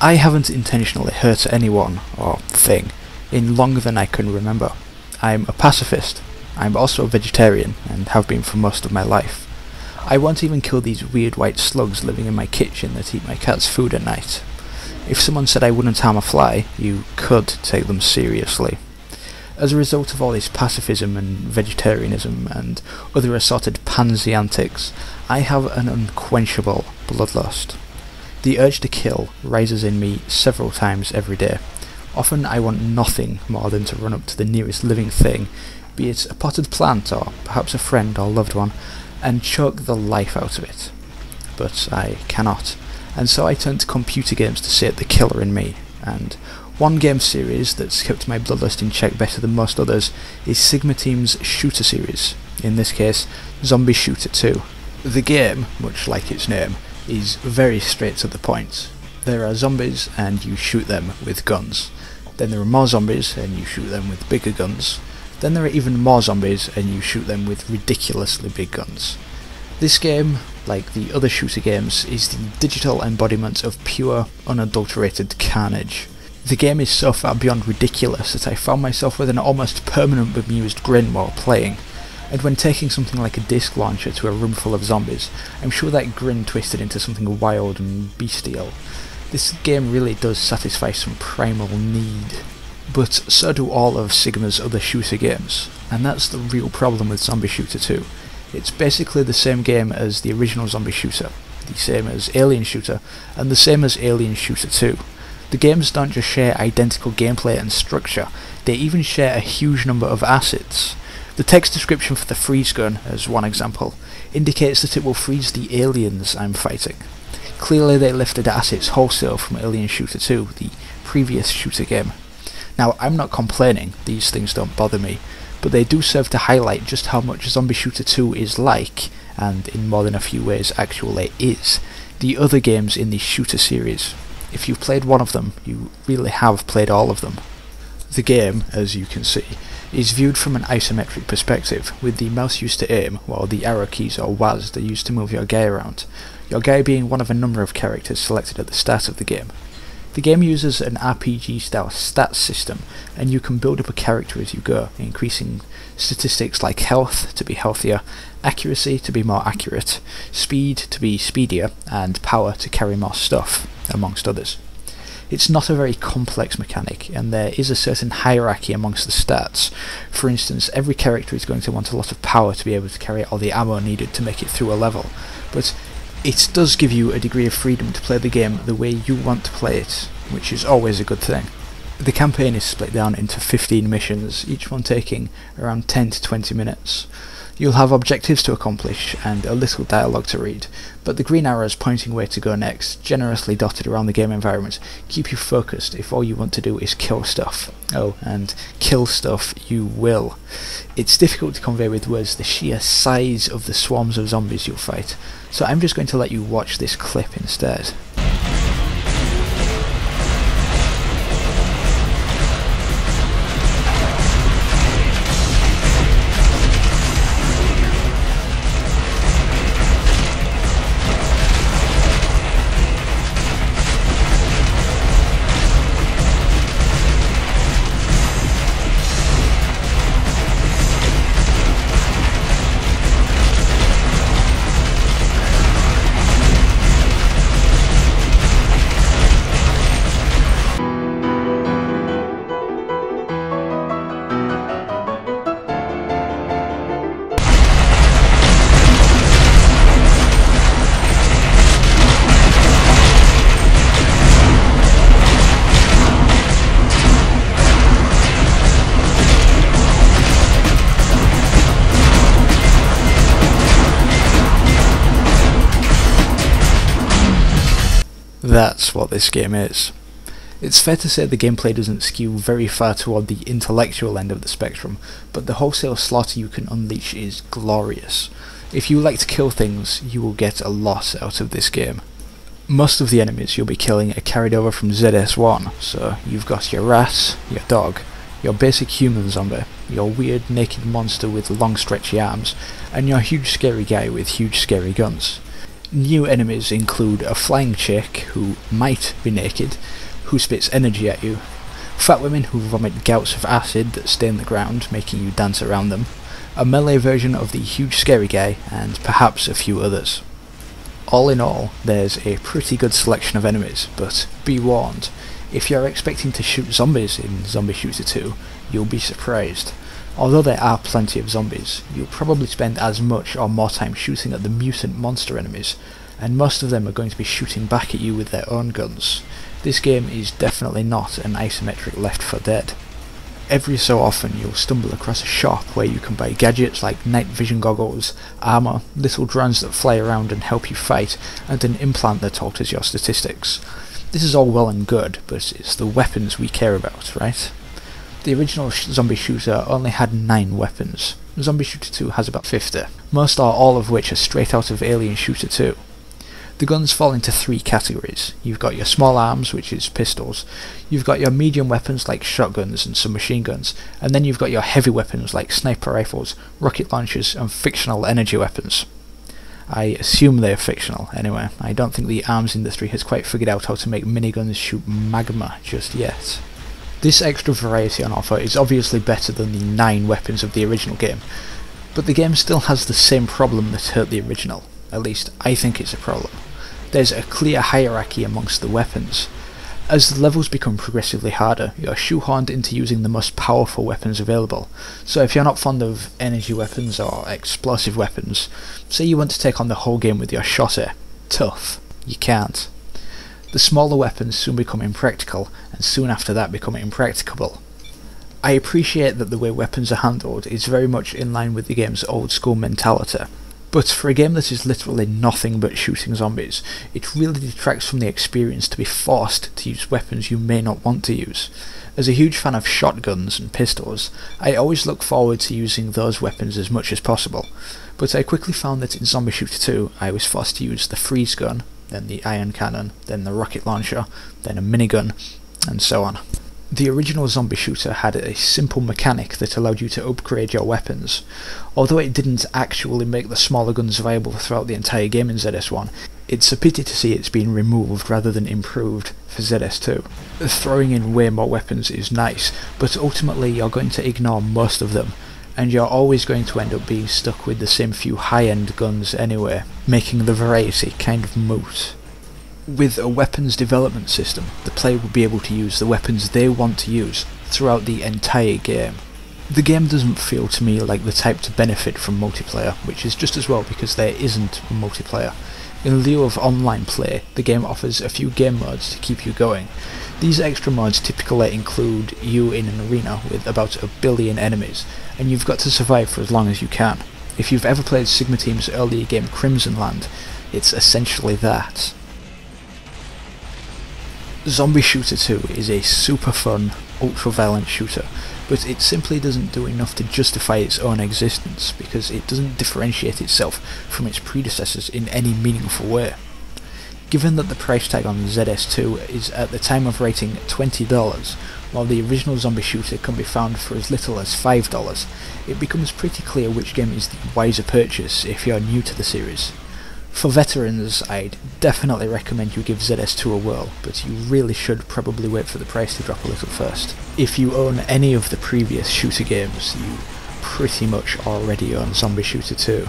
I haven't intentionally hurt anyone, or thing, in longer than I can remember. I'm a pacifist. I'm also a vegetarian, and have been for most of my life. I won't even kill these weird white slugs living in my kitchen that eat my cat's food at night. If someone said I wouldn't harm a fly, you could take them seriously. As a result of all this pacifism and vegetarianism and other assorted pansy antics, I have an unquenchable bloodlust. The urge to kill rises in me several times every day. Often I want nothing more than to run up to the nearest living thing, be it a potted plant or perhaps a friend or loved one, and choke the life out of it. But I cannot, and so I turn to computer games to sate the killer in me, and one game series that's kept my bloodlust in check better than most others is Sigma Team's shooter series, in this case Zombie Shooter 2. The game, much like its name, is very straight to the point. There are zombies and you shoot them with guns. Then there are more zombies and you shoot them with bigger guns. Then there are even more zombies and you shoot them with ridiculously big guns. This game, like the other shooter games, is the digital embodiment of pure, unadulterated carnage. The game is so far beyond ridiculous that I found myself with an almost permanent bemused grin while playing, and when taking something like a disc launcher to a room full of zombies, I'm sure that grin twisted into something wild and bestial. This game really does satisfy some primal need. But so do all of Sigma's other shooter games, and that's the real problem with Zombie Shooter 2. It's basically the same game as the original Zombie Shooter, the same as Alien Shooter, and the same as Alien Shooter 2. The games don't just share identical gameplay and structure, they even share a huge number of assets. The text description for the freeze gun, as one example, indicates that it will freeze the aliens I'm fighting. Clearly they lifted assets wholesale from Alien Shooter 2, the previous shooter game. Now, I'm not complaining, these things don't bother me, but they do serve to highlight just how much Zombie Shooter 2 is like, and in more than a few ways actually is, the other games in the shooter series. If you've played one of them, you really have played all of them. The game, as you can see, is viewed from an isometric perspective, with the mouse used to aim, while the arrow keys or WASD are used to move your guy around, your guy being one of a number of characters selected at the start of the game. The game uses an RPG-style stats system, and you can build up a character as you go, increasing statistics like health to be healthier, accuracy to be more accurate, speed to be speedier, and power to carry more stuff, amongst others. It's not a very complex mechanic, and there is a certain hierarchy amongst the stats. For instance, every character is going to want a lot of power to be able to carry all the ammo needed to make it through a level, but it does give you a degree of freedom to play the game the way you want to play it, which is always a good thing. The campaign is split down into 15 missions, each one taking around 10 to 20 minutes. You'll have objectives to accomplish and a little dialogue to read, but the green arrows pointing where to go next, generously dotted around the game environment, keep you focused if all you want to do is kill stuff. Oh, and kill stuff you will. It's difficult to convey with words the sheer size of the swarms of zombies you'll fight, so I'm just going to let you watch this clip instead. That's what this game is. It's fair to say the gameplay doesn't skew very far toward the intellectual end of the spectrum, but the wholesale slaughter you can unleash is glorious. If you like to kill things, you will get a lot out of this game. Most of the enemies you'll be killing are carried over from ZS1, so you've got your rat, your dog, your basic human zombie, your weird naked monster with long stretchy arms, and your huge scary guy with huge scary guns. New enemies include a flying chick, who might be naked, who spits energy at you, fat women who vomit gouts of acid that stain the ground, making you dance around them, a melee version of the huge scary guy, and perhaps a few others. All in all, there's a pretty good selection of enemies, but be warned, if you're expecting to shoot zombies in Zombie Shooter 2, you'll be surprised. Although there are plenty of zombies, you'll probably spend as much or more time shooting at the mutant monster enemies, and most of them are going to be shooting back at you with their own guns. This game is definitely not an isometric Left 4 Dead. Every so often you'll stumble across a shop where you can buy gadgets like night vision goggles, armour, little drones that fly around and help you fight, and an implant that alters your statistics. This is all well and good, but it's the weapons we care about, right? The original Zombie Shooter only had 9 weapons. Zombie Shooter 2 has about 50, most or all of which are straight out of Alien Shooter 2. The guns fall into 3 categories. You've got your small arms, which is pistols, you've got your medium weapons like shotguns and some machine guns, and then you've got your heavy weapons like sniper rifles, rocket launchers, and fictional energy weapons. I assume they're fictional, anyway. I don't think the arms industry has quite figured out how to make miniguns shoot magma just yet. This extra variety on offer is obviously better than the 9 weapons of the original game, but the game still has the same problem that hurt the original. At least, I think it's a problem. There's a clear hierarchy amongst the weapons. As the levels become progressively harder, you're shoehorned into using the most powerful weapons available. So if you're not fond of energy weapons or explosive weapons, say you want to take on the whole game with your shotter, tough, you can't. The smaller weapons soon become impractical, and soon after that become impracticable. I appreciate that the way weapons are handled is very much in line with the game's old school mentality. But for a game that is literally nothing but shooting zombies, it really detracts from the experience to be forced to use weapons you may not want to use. As a huge fan of shotguns and pistols, I always look forward to using those weapons as much as possible, but I quickly found that in Zombie Shooter 2 I was forced to use the freeze gun, then the iron cannon, then the rocket launcher, then a minigun, and so on. The original Zombie Shooter had a simple mechanic that allowed you to upgrade your weapons. Although it didn't actually make the smaller guns viable throughout the entire game in ZS1, it's a pity to see it's been removed rather than improved for ZS2. Throwing in way more weapons is nice, but ultimately you're going to ignore most of them, and you're always going to end up being stuck with the same few high-end guns anyway, making the variety kind of moot. With a weapons development system, the player will be able to use the weapons they want to use throughout the entire game. The game doesn't feel to me like the type to benefit from multiplayer, which is just as well because there isn't multiplayer. In lieu of online play, the game offers a few game modes to keep you going. These extra modes typically include you in an arena with about 1 billion enemies, and you've got to survive for as long as you can. If you've ever played Sigma Team's earlier game Crimson Land, it's essentially that. Zombie Shooter 2 is a super fun, ultra-violent shooter, but it simply doesn't do enough to justify its own existence because it doesn't differentiate itself from its predecessors in any meaningful way. Given that the price tag on ZS2 is at the time of writing $20, while the original Zombie Shooter can be found for as little as $5, it becomes pretty clear which game is the wiser purchase if you're new to the series. For veterans, I'd definitely recommend you give ZS2 a whirl, but you really should probably wait for the price to drop a little first. If you own any of the previous shooter games, you pretty much already own Zombie Shooter 2.